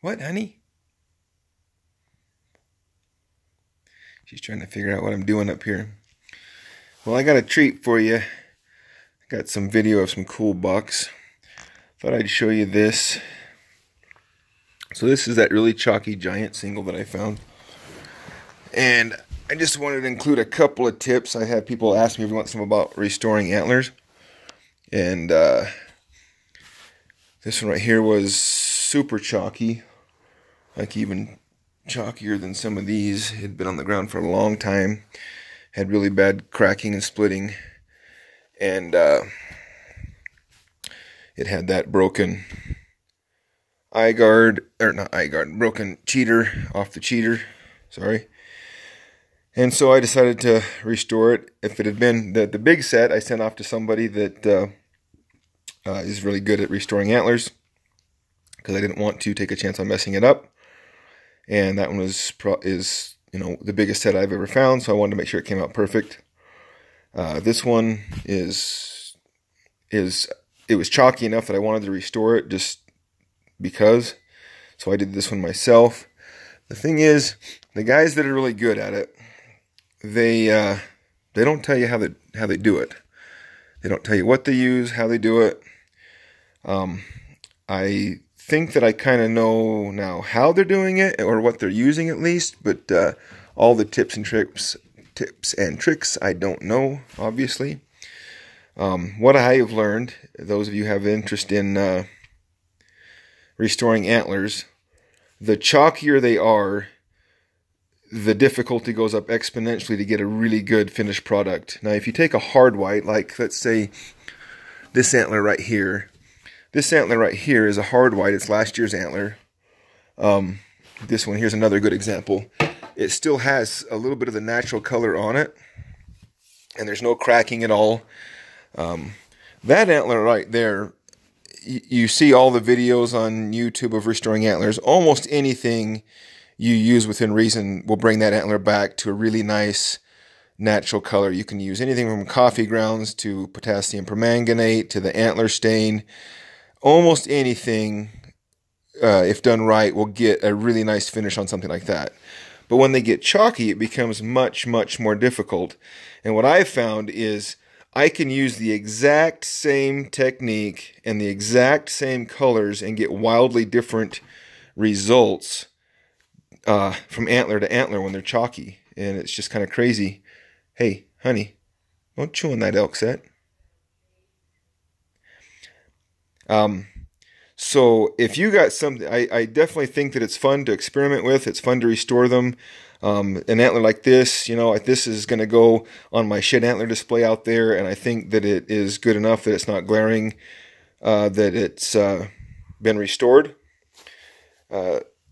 What, honey? She's trying to figure out what I'm doing up here. Well, I got a treat for you. I got some video of some cool bucks. Thought I'd show you this. So this is that really chalky giant single that I found. And I just wanted to include a couple of tips. I had people ask me every once in a while about restoring antlers. And this one right here was super chalky. Like even chalkier than some of these. It had been on the ground for a long time. Had really bad cracking and splitting. And it had that broken eye guard, or not eye guard, broken cheater off the cheater. Sorry. And so I decided to restore it. If it had been the big set, I sent off to somebody that is really good at restoring antlers, because I didn't want to take a chance on messing it up. And that one is the biggest set I've ever found, so I wanted to make sure it came out perfect. This one it was chalky enough that I wanted to restore it just because. So I did this one myself. The thing is, the guys that are really good at it, they don't tell you how they do it. They don't tell you what they use, how they do it. I think that I kind of know now how they're doing it, or what they're using at least, but all the tips and tricks I don't know, obviously. What I have learned, those of you who have interest in restoring antlers, the chalkier they are, the difficulty goes up exponentially to get a really good finished product. Now, if you take a hard white, like let's say this antler right here. This antler right here is a hard white. It's last year's antler. This one here's another good example. It still has a little bit of the natural color on it, and there's no cracking at all. That antler right there, you see all the videos on YouTube of restoring antlers. Almost anything you use within reason will bring that antler back to a really nice natural color. You can use anything from coffee grounds to potassium permanganate to the antler stain. Almost anything, if done right, will get a really nice finish on something like that. But when they get chalky, it becomes much, much more difficult. And what I've found is I can use the exact same technique and the exact same colors and get wildly different results from antler to antler when they're chalky. And it's just kind of crazy. Hey, honey, don't chew on that elk set. So if you got something, I definitely think that it's fun to experiment with. It's fun to restore them. An antler like this, this is going to go on my shed antler display out there, and I think that it is good enough that it's not glaring, that it's been restored.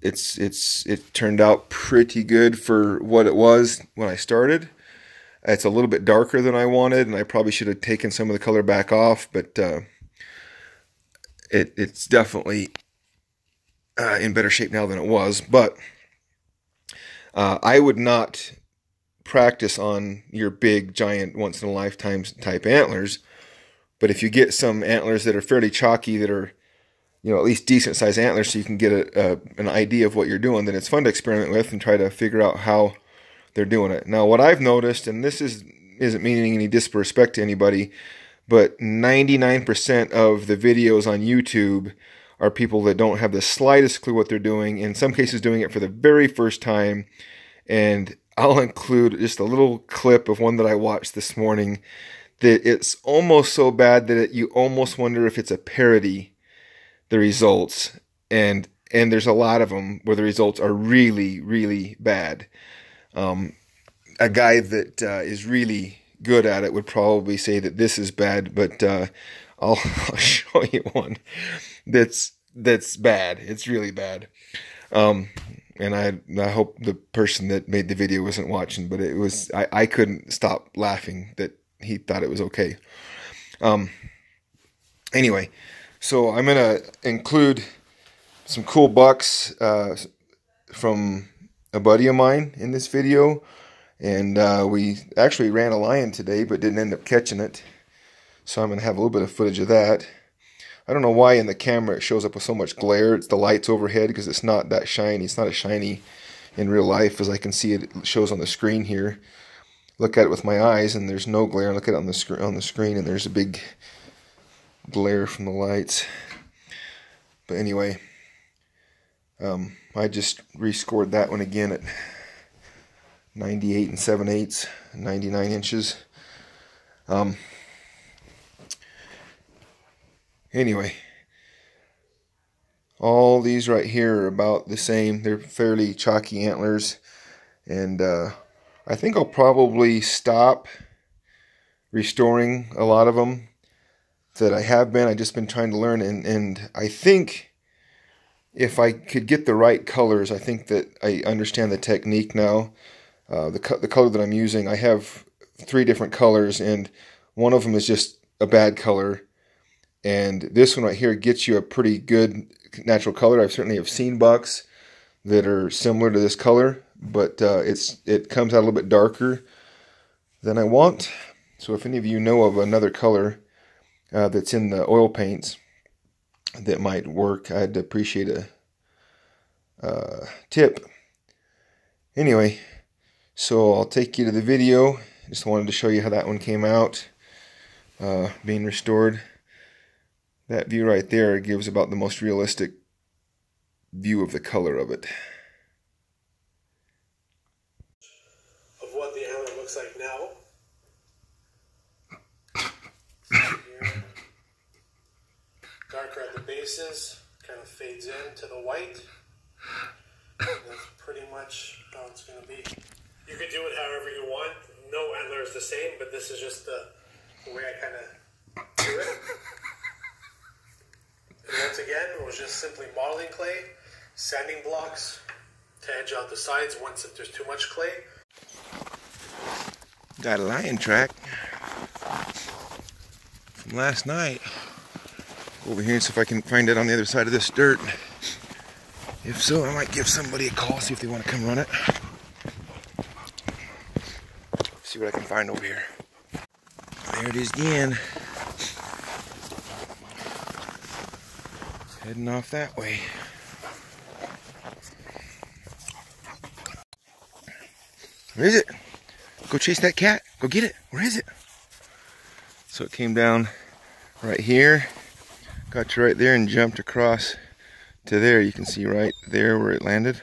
It turned out pretty good for what it was when I started. It's a little bit darker than I wanted, and I probably should have taken some of the color back off, but it's definitely in better shape now than it was. But I would not practice on your big, giant, once-in-a-lifetime type antlers. But if you get some antlers that are fairly chalky, that are at least decent-sized antlers, so you can get an idea of what you're doing, then it's fun to experiment with and try to figure out how they're doing it. Now, what I've noticed, and this isn't meaning any disrespect to anybody, but 99% of the videos on YouTube are people that don't have the slightest clue what they're doing, in some cases doing it for the very first time. And I'll include just a little clip of one that I watched this morning that it's almost so bad that you almost wonder if it's a parody, the results. And there's a lot of them where the results are really, really bad. A guy that is really good at it would probably say that this is bad, but I'll show you one that's bad. It's really bad. And I hope the person that made the video wasn't watching, but it was, I couldn't stop laughing that he thought it was okay. Anyway, so I'm gonna include some cool bucks from a buddy of mine in this video. And we actually ran a lion today, but didn't end up catching it. So I'm going to have a little bit of footage of that. I don't know why in the camera it shows up with so much glare. It's the lights overhead, because it's not that shiny. It's not as shiny in real life as I can see it shows on the screen here. Look at it with my eyes and there's no glare. Look at it on the screen and there's a big glare from the lights. But anyway, I just rescored that one again at 98 7/8, 99 inches. Anyway, all these right here are about the same. They're fairly chalky antlers, and I think I'll probably stop restoring a lot of them that I have been. I've just been trying to learn, and I think if I could get the right colors, I think that I understand the technique now. The color that I'm using, I have 3 different colors, and one of them is just a bad color. And this one right here gets you a pretty good natural color. I certainly have seen bucks that are similar to this color, but it comes out a little bit darker than I want. So if any of you know of another color that's in the oil paints that might work, I'd appreciate a tip. Anyway, so I'll take you to the video. Just wanted to show you how that one came out, being restored. That view right there gives about the most realistic view of the color of it. Of what the antler looks like now. Here. Darker at the bases, kind of fades into the white. And that's pretty much how it's going to be. You could do it however you want. No antler is the same, but this is just the way I kind of do it. And once again, it was just simply modeling clay, sanding blocks to edge out the sides once if there's too much clay. Got a lion track from last night. Over here and see if I can find it on the other side of this dirt. If so, I might give somebody a call, see if they want to come run it. See what I can find over here. There it is again. Heading off that way. Where is it? Go chase that cat. Go get it. Where is it? So it came down right here. Got to right there and jumped across to there. You can see right there where it landed.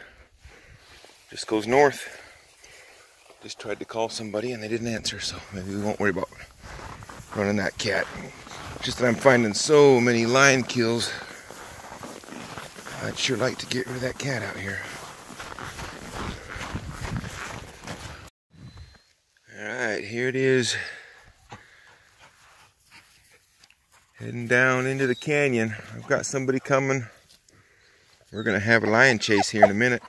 Just goes north. Just tried to call somebody and they didn't answer, so maybe we won't worry about running that cat. Just that I'm finding so many lion kills. I'd sure like to get rid of that cat out here. Alright, here it is. Heading down into the canyon. I've got somebody coming. We're going to have a lion chase here in a minute.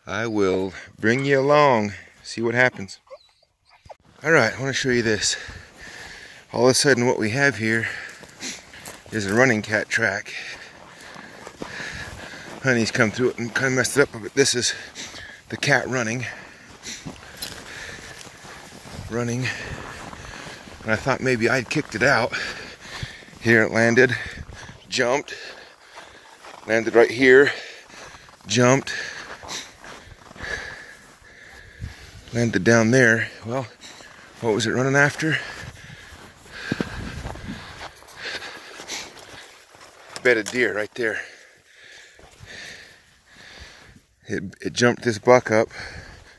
I will bring you along, see what happens. Alright, I want to show you this. All of a sudden what we have here is a running cat track. Honey's come through it and kind of messed it up, but this is the cat running. And I thought maybe I'd kicked it out. Here it landed, jumped, landed right here, jumped, landed down there. Well, what was it running after? Bedded deer right there. It jumped this buck up.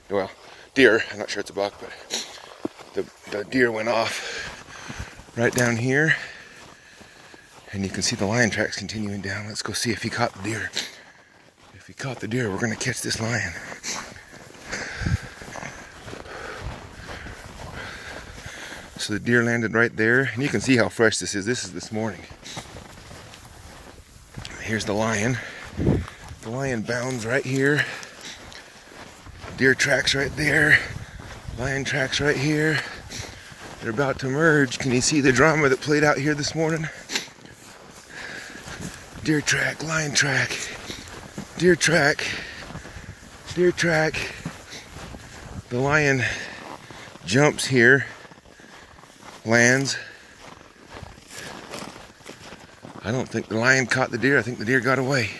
Well, deer, I'm not sure it's a buck, but the deer went off right down here. And you can see the lion tracks continuing down. Let's go see if he caught the deer. If he caught the deer, we're going to catch this lion. So the deer landed right there. And you can see how fresh this is. This is this morning. Here's the lion. The lion bounds right here. Deer tracks right there. Lion tracks right here. They're about to merge. Can you see the drama that played out here this morning? Deer track, lion track, deer track, deer track. The lion jumps here, lands, I don't think the lion caught the deer. I think the deer got away.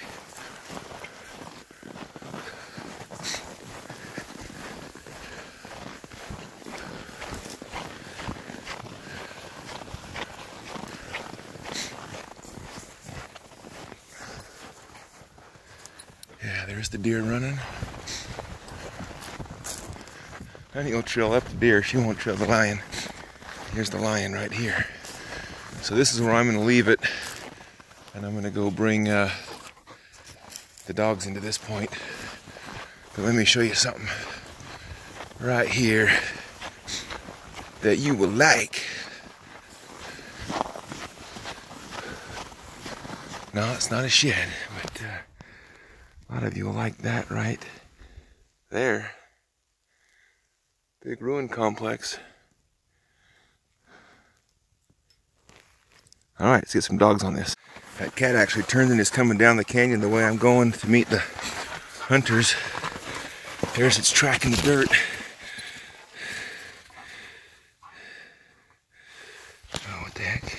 Yeah, there's the deer running. Honey will trail up the deer. She won't trail the lion. Here's the lion right here. So this is where I'm going to leave it. And I'm going to go bring the dogs into this point. But let me show you something right here that you will like. No, it's not a shed, but a lot of you will like that right there. Big ruin complex. Alright, let's get some dogs on this. That cat actually turned and is coming down the canyon the way I'm going to meet the hunters. There's its track in the dirt. Oh, what the heck?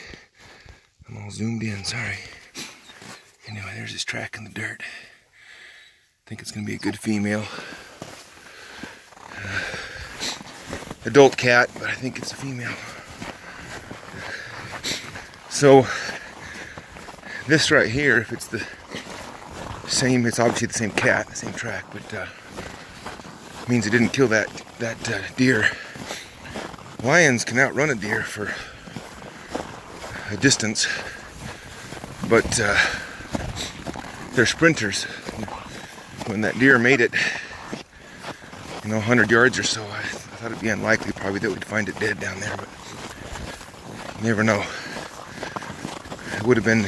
I'm all zoomed in, sorry. Anyway, there's its track in the dirt. I think it's going to be a good female. Adult cat, but I think it's a female. So, this right here, if it's the same, it's obviously the same cat, the same track, but means it didn't kill that deer. Lions can outrun a deer for a distance, but they're sprinters. When that deer made it, 100 yards or so, I thought it'd be unlikely probably that we'd find it dead down there, but you never know. It would have been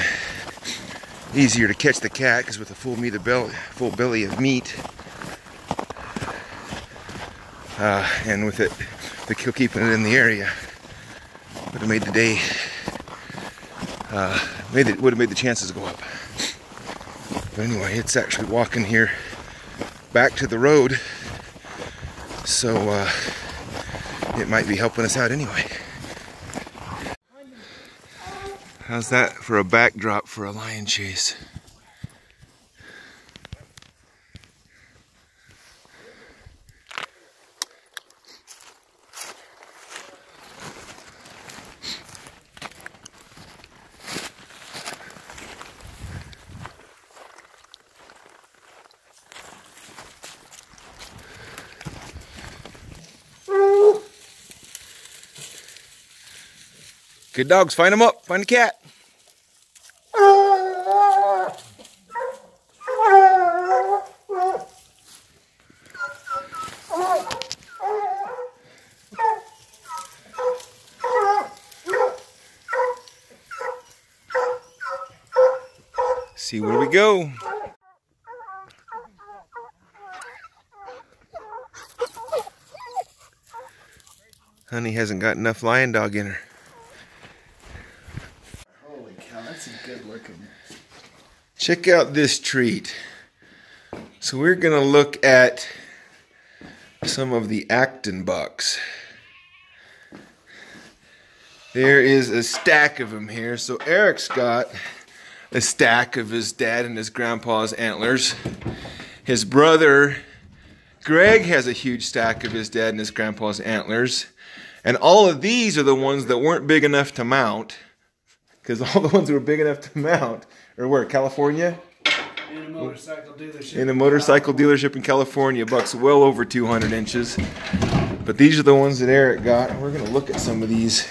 easier to catch the cat because with a full belly of meat, and with it, keeping it in the area, would have made the day, would have made the chances go up. But anyway, it's actually walking here back to the road, so it might be helping us out anyway. How's that for a backdrop for a lion chase? Good dogs, find them up, find the cat. See where we go. Honey hasn't got enough lion dog in her. Holy cow, that's a good looking. Check out this treat. So we're gonna look at some of the Acton bucks. There is a stack of them here. So Eric's got a stack of his dad and his grandpa's antlers. His brother Greg has a huge stack of his dad and his grandpa's antlers. And all of these are the ones that weren't big enough to mount. Because all the ones that were big enough to mount are where? California? In a motorcycle dealership. In a motorcycle dealership in California. Bucks well over 200 inches. But these are the ones that Eric got. We're going to look at some of these.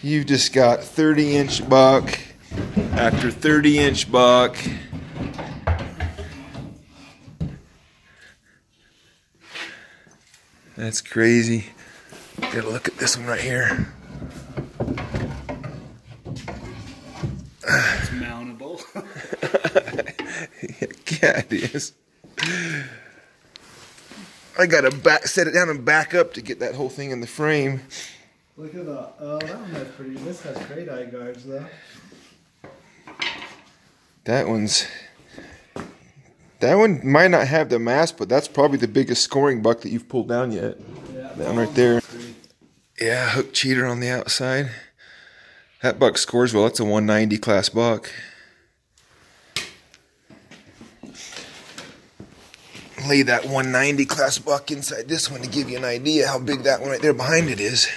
You've just got 30-inch buck after 30-inch buck. That's crazy. Get a look at this one right here. It's mountable. Yeah, it is. I gotta set it down and back up to get that whole thing in the frame. Look at that. Oh, that one has pretty. This has great eye guards though. That one might not have the mask, but that's probably the biggest scoring buck that you've pulled down yet. Yeah, that one right there. Yeah, hook cheater on the outside. That buck scores well. It's a 190 class buck. Lay that 190 class buck inside this one to give you an idea how big that one right there behind it is.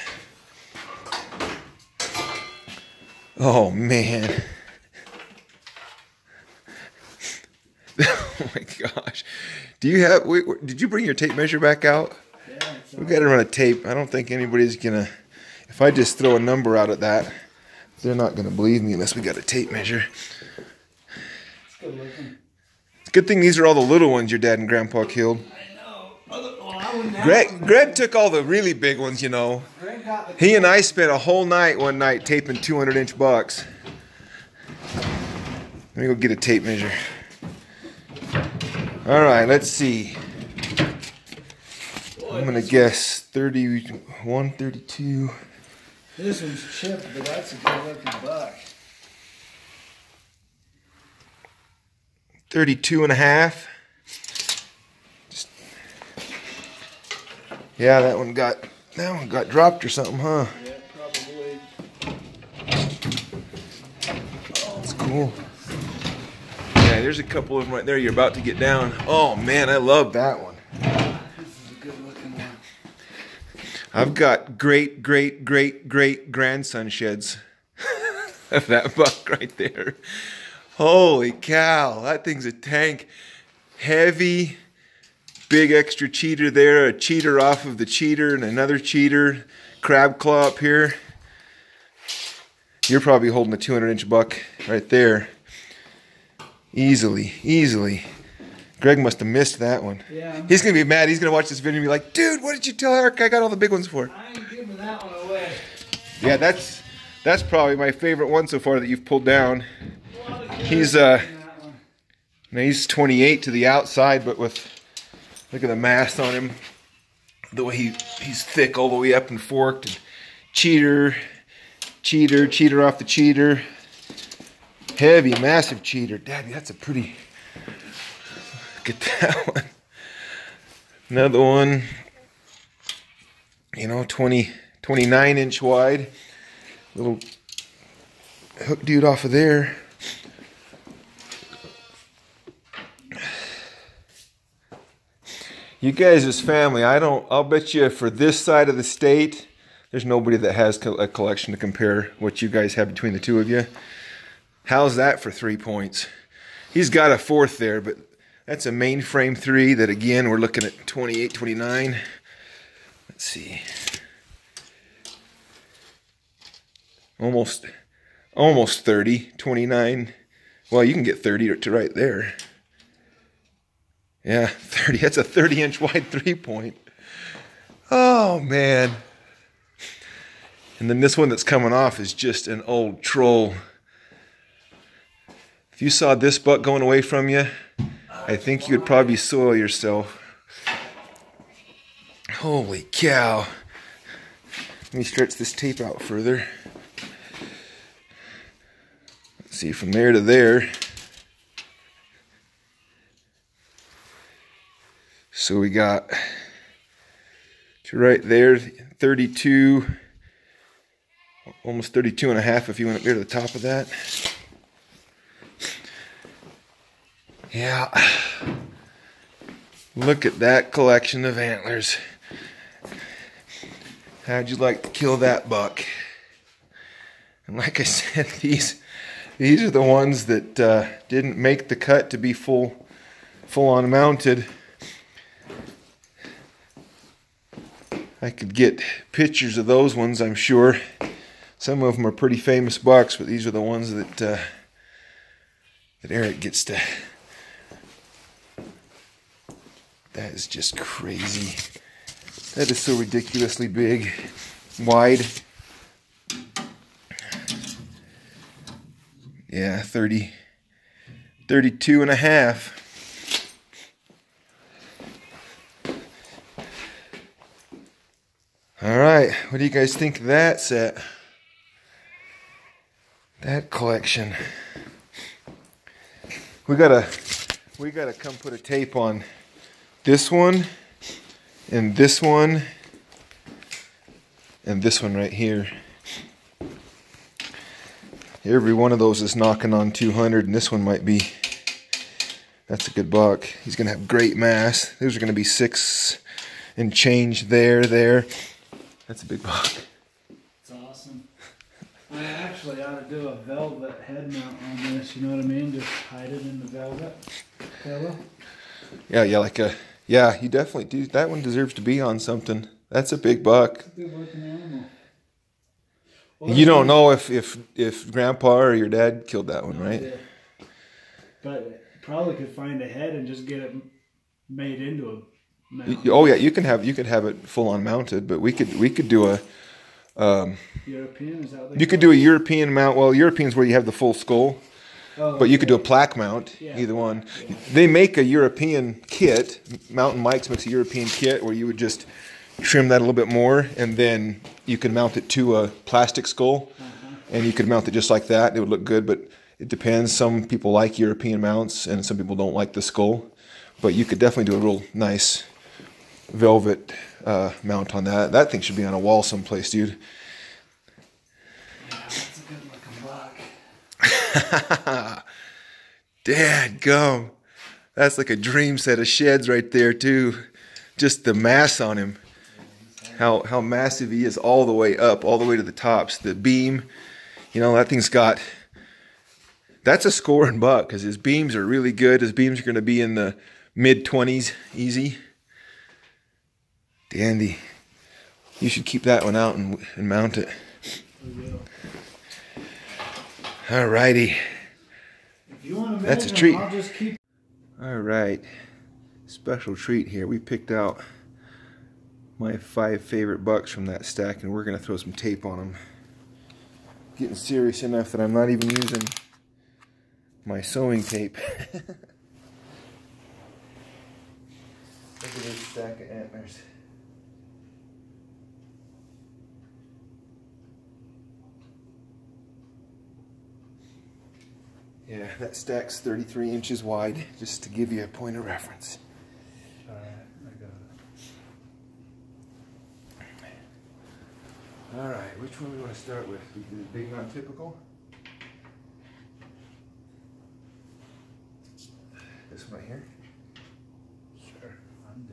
Oh man. Oh my gosh. Do you have, did you bring your tape measure back out? Yeah, We got to run a tape. I don't think anybody's gonna, if I just throw a number out at that, they're not gonna believe me unless we got a tape measure. it's good looking. It's a good thing these are all the little ones your dad and grandpa killed. I know. I wouldn't have Greg took all the really big ones, you know. Greg got the He and I spent a whole night one night taping 200-inch bucks. Let me go get a tape measure. All right, let's see. I'm gonna guess 31, 32. This one's chipped, but that's a good looking buck. 32 and a half. Yeah, that one got dropped or something, huh? Yeah, probably. That's cool. Yeah, there's a couple of them right there you're about to get down. Oh man, I love that one. This is a good looking one. I've got great grandson sheds of that buck right there. Holy cow, that thing's a tank. Heavy, big extra cheater there, a cheater off of the cheater and another cheater, crab claw up here. You're probably holding a 200-inch buck right there. Easily. Greg must have missed that one. Yeah. He's going to be mad. He's going to watch this video and be like, dude, what did you tell Eric I got all the big ones for? I ain't giving that one away. Yeah, that's probably my favorite one so far that you've pulled down. He's That one. now he's 28 to the outside, but with, look at the mass on him. The way he's thick all the way up and forked. And cheater off the cheater. Heavy, massive cheater. Daddy, that's a pretty, look at that one. Another one, you know, 29-inch wide. Little hook dude off of there. You guys as family, I'll bet you for this side of the state, there's nobody that has a collection to compare what you guys have between the two of you. How's that for 3 points? He's got a fourth there, but that's a mainframe 3 that, again, we're looking at 28, 29. Let's see. Almost 30, 29. Well, you can get 30 to right there. Yeah, 30. That's a 30-inch wide 3-point. Oh, man. And then this one that's coming off is just an old troll. If you saw this buck going away from you, I think you would probably soil yourself. Holy cow. Let me stretch this tape out further. Let's see, from there to there. So we got to right there, 32, almost 32 and a half if you went up there to the top of that. Yeah, look at that collection of antlers. How'd you like to kill that buck? And like I said, these are the ones that didn't make the cut to be full on mounted. I could get pictures of those ones, I'm sure. Some of them are pretty famous bucks, but these are the ones that that Eric gets to. That is just crazy. That is so ridiculously big, wide. Yeah, 32 and a half. All right, what do you guys think of that set? That collection. We gotta come put a tape on this one, and this one, and this one right here. Every one of those is knocking on 200, and this one might be. That's a good buck. He's going to have great mass. Those are going to be 6 and change there. That's a big buck. It's awesome. I actually ought to do a velvet head mount on this, you know what I mean? Just hide it in the velvet pillow. Yeah, you definitely do. That one deserves to be on something. That's a big buck. It's a good looking animal. Well, You don't know if Grandpa or your dad killed that one, right? Yeah. But probably could find a head and just get it made into a mount. Oh yeah, you can have it full on mounted, but we could do a European, is that what they you could do a European mount. Well, European's where you have the full skull, but you could do a plaque mount. Yeah. Either one. Yeah. They make a European kit. Mountain Mike's makes a European kit where you would just trim that a little bit more, and then you could mount it to a plastic skull, and you could mount it just like that. It would look good, but it depends. Some people like European mounts, and some people don't like the skull. But you could definitely do a real nice velvet mount on that. That thing should be on a wall someplace, dude. Yeah, that's a good looking buck. Dadgum. That's like a dream set of sheds right there, too. Just the mass on him. How massive he is all the way up, all the way to the tops. The beam, you know, that thing's got... That's a scoring buck because his beams are really good. His beams are going to be in the mid-20s, easy. Dandy. You should keep that one out and mount it. Alrighty. If you want to That's a manage treat. them, I'll just keep. Alright. Special treat here. We picked out my 5 favorite bucks from that stack, and we're going to throw some tape on them. Getting serious enough that I'm not even using my sewing tape. Look at this stack of antlers. Yeah, that stack's 33 inches wide, just to give you a point of reference. Alright, I got it. Alright, which one do we want to start with? We do the big non-typical? This one right here? Sure, I'm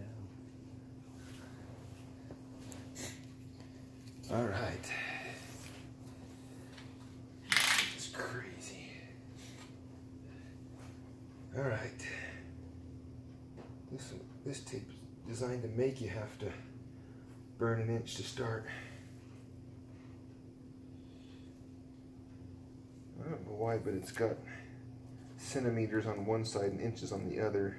down. Alright. It's crazy. Alright. This tape is designed to make you have to burn an inch to start. I don't know why, but it's got centimeters on one side and inches on the other.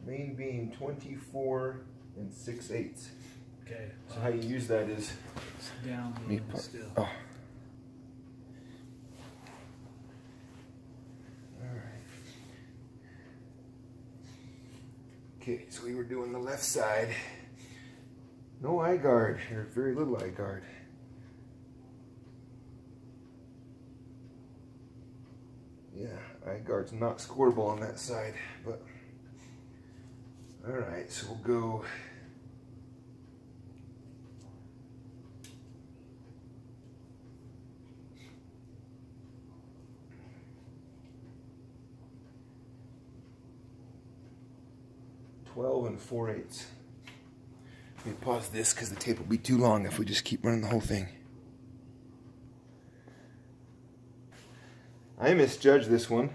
Main beam 24 6/8. Okay. So how you use that is It's down a me little put- still. oh. Alright. Okay, so we were doing the left side. No eye guard, or very little eye guard. Yeah, eye guard's not scoreable on that side, but alright, so we'll go and 4/8. Let me pause this because the tape will be too long if we just keep running the whole thing. I misjudged this one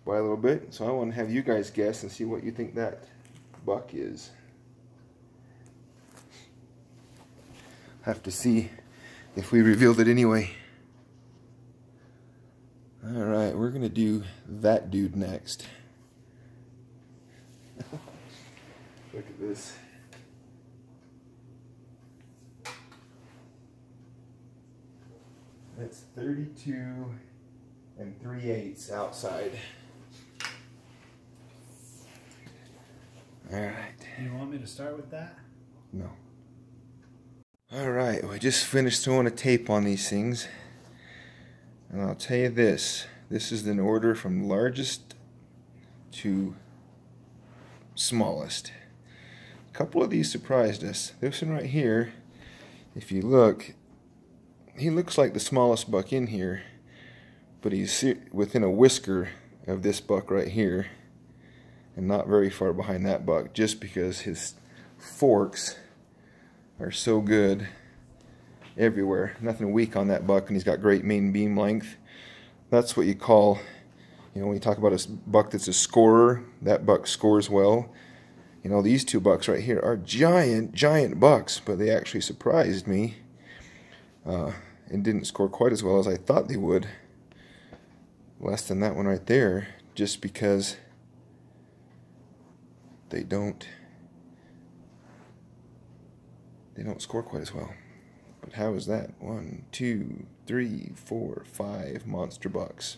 by a little bit, so I want to have you guys guess and see what you think that buck is. Have to see if we revealed it anyway. Alright, we're gonna do that dude next. Look at this. That's 32 3/8 outside. Alright. You want me to start with that? No. Alright, we just finished throwing a tape on these things. And I'll tell you this, This is in order from largest to smallest. A couple of these surprised us. This one right here, if you look, he looks like the smallest buck in here, but he's within a whisker of this buck right here and not very far behind that buck, just because his forks are so good everywhere. Nothing weak on that buck, and he's got great main beam length. That's what you call, you know, when you talk about a buck that's a scorer, that buck scores well. You know, these two bucks right here are giant bucks, but they actually surprised me and didn't score quite as well as I thought they would. Less than that one right there, just because they don't score quite as well. But how is that? 1, 2, 3, 4, 5 monster bucks.